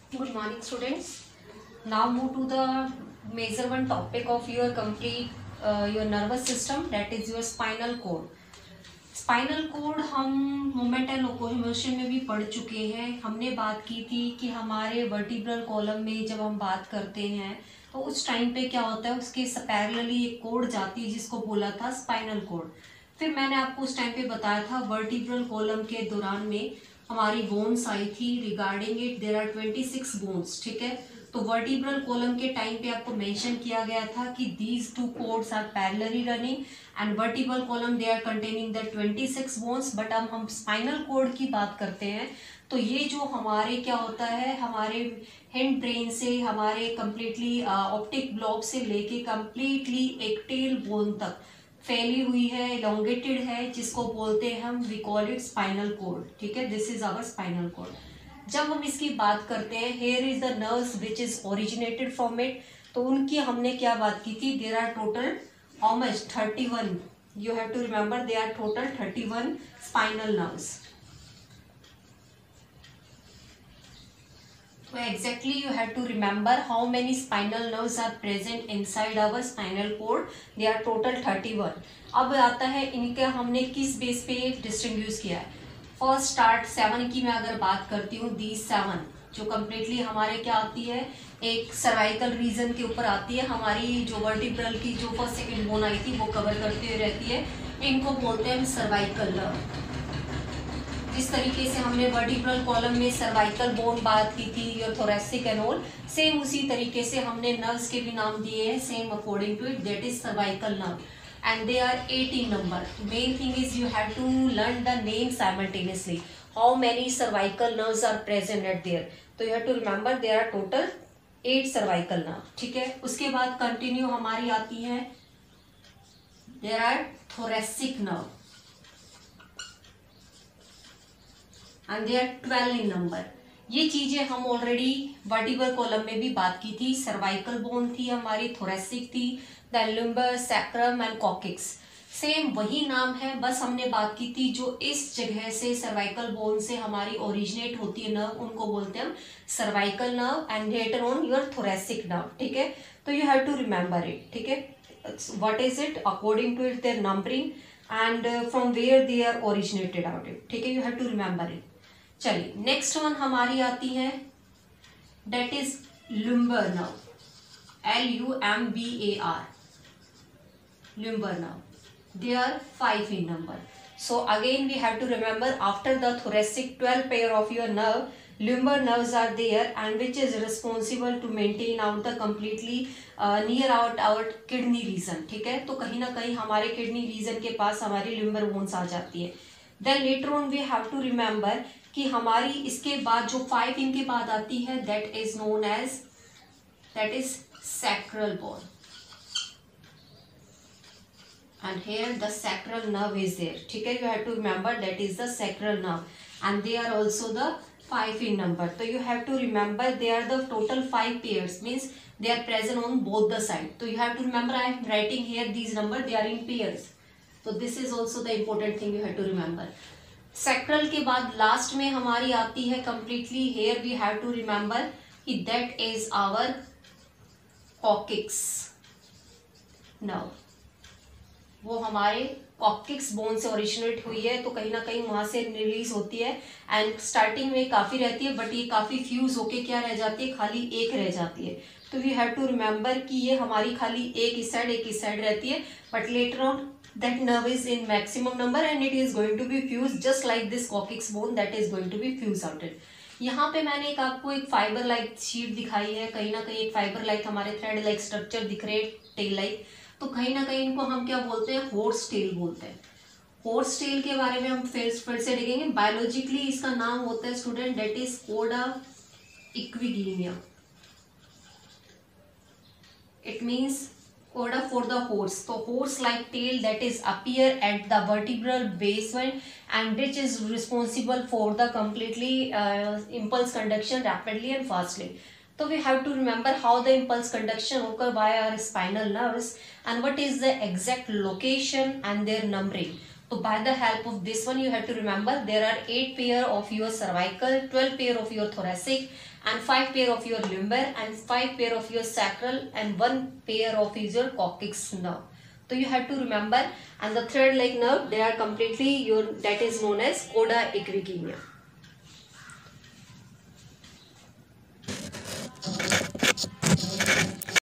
Good morning, students. Now move to the major one topic of your complete your nervous system, that is your spinal cord. Spinal cord हम movement and locomotion में भी पढ़ चुके हैं। हमने बात की थी कि हमारे वर्टिब्रल कॉलम में जब हम बात करते हैं तो उस टाइम पे क्या होता है, उसके पैरेलली एक कोड जाती है जिसको बोला था स्पाइनल कोड। फिर मैंने आपको उस टाइम पे बताया था वर्टिब्रल कॉलम के दौरान में हमारी बोन्स आई थी। Regarding it there are 26 bones, ठीक है। तो वर्टिब्रल कॉलम के टाइम पे आपको मेंशन किया गया था कि these two cords are parallelly running and vertebral column they are containing the 26 bones. But अब हम स्पाइनल कोड की बात करते हैं तो ये जो हमारे क्या होता है, हमारे हिंड ब्रेन से हमारे कंप्लीटली ऑप्टिक ब्लॉक से लेके कंप्लीटली एक टेल बोन तक फैली हुई है, इलोंगेटेड है, जिसको बोलते हैं हम we call it spinal cord, ठीक है। This is our spinal cord. जब हम इसकी बात करते हैं here is the nerves which is originated from it, तो उनकी हमने क्या बात की थी, there are total almost 31, you have to remember they are total 31 spinal nerves. So exactly you have to remember how many spinal nerves are present inside our spinal cord. They are total 31. अब आता है इनका हमने किस base पे distribute किया है। First start 7 की मैं अगर बात करती हूँ, दी 7 जो कम्प्लीटली हमारे क्या आती है, एक सर्वाइकल रीजन के ऊपर आती है। हमारी जो वर्टिब्रल की जो फर्स्ट सेकेंड बोन आई थी वो कवर करते हुए रहती है, इनको बोलते हैं हम सर्वाइकल नर्व। जिस तरीके से हमने वर्टिब्रल कॉलम में सर्वाइकल बोन बात की थी, your thoracic and all, same उसी तरीके से हमने नर्व्स के भी नाम दिए हैं same according to it, that is cervical nerve and they are 18 number. Main thing is you have to learn the name simultaneously, how many cervical nerves are present at there. तो you have to remember there are total 8 cervical nerve, ठीक है। उसके बाद continue हमारी आती है there are thoracic nerve and they are 12 in number. ये चीजें हम ऑलरेडी वर्टिब्रल कॉलम में भी बात की थी। सर्वाइकल बोन थी हमारी, थोरेसिक थी, then lumbar, sacrum and coccyx, same वही नाम है, बस हमने बात की थी जो इस जगह से सर्वाइकल बोन से हमारी ओरिजिनेट होती है नर्व, उनको बोलते हैं हम cervical nerve and later on your thoracic nerve, ठीक है। तो you have to remember it, ठीक है, what is it according to it their numbering and from where they are originated out it, ठीक है, you have to remember it. चलिए next one हमारी आती है that is lumbar nerve, LUMBAR, lumbar nerve, they are 5 in number. So again we have to remember after the thoracic 12 pair of your nerve, limber nerves are there and which is responsible to maintain out the completely near out our kidney region, ठीक है। तो कहीं ना कहीं हमारे kidney reason के पास हमारी limber bones आ जाती है। Then later on we have to remember कि हमारी इसके बाद जो 5 इनके बाद आती है that is known as, that is sacral bone and here the sacral nerve is there, ठीक है, you have to remember that is the sacral nerve and they are also the 5 in number. तो you have to remember they are the total 5 pairs, means they are present on both the side. तो you have to remember I am writing here these number, they are in pairs. So this is also the important thing you have to remember. Sacral के बाद last में हमारी आती है completely here we have to remember कि that is our coccyx nerve. वो हमारे coccyx bone से ओरिजिनेट हुई है, तो कहीं ना कहीं वहां से रिलीज होती है एंड स्टार्टिंग में काफी रहती है बट ये काफी फ्यूज होके क्या रह जाती है, खाली एक रह जाती है। तो वी हैव टू रिमेंबर कि ये हमारी खाली एक इस साइड रहती है, but later on that nerve is in maximum number and it is going to be fused just like this coccyx bone that is going to be fused out it. यहाँ पे मैंने आपको एक फाइबर लाइक शीट दिखाई है, कहीं ना कहीं एक फाइबर लाइक हमारे थ्रेड लाइक स्ट्रक्चर दिख रहे हैं टेल लाइक, तो कहीं ना कहीं इनको हम क्या बोलते हैं, हॉर्स टेल बोलते हैं। हॉर्स टेल के बारे में हम फिर से देखेंगे। बायोलॉजिकली इसका नाम होता है student that is cauda equina, it means coda for the horse. So horse like tail that is appear at the vertebral base and which is responsible for the completely impulse conduction rapidly and fastly. So we have to remember how the impulse conduction occur by our spinal nerves and what is the exact location and their numbering. So by the help of this one, you have to remember there are 8 pair of your cervical, 12 pair of your thoracic, and 5 pair of your lumbar, and 5 pair of your sacral, and 1 pair of your coccyx nerve. So you have to remember, and the third leg nerve, they are completely that is known as coda equigenia.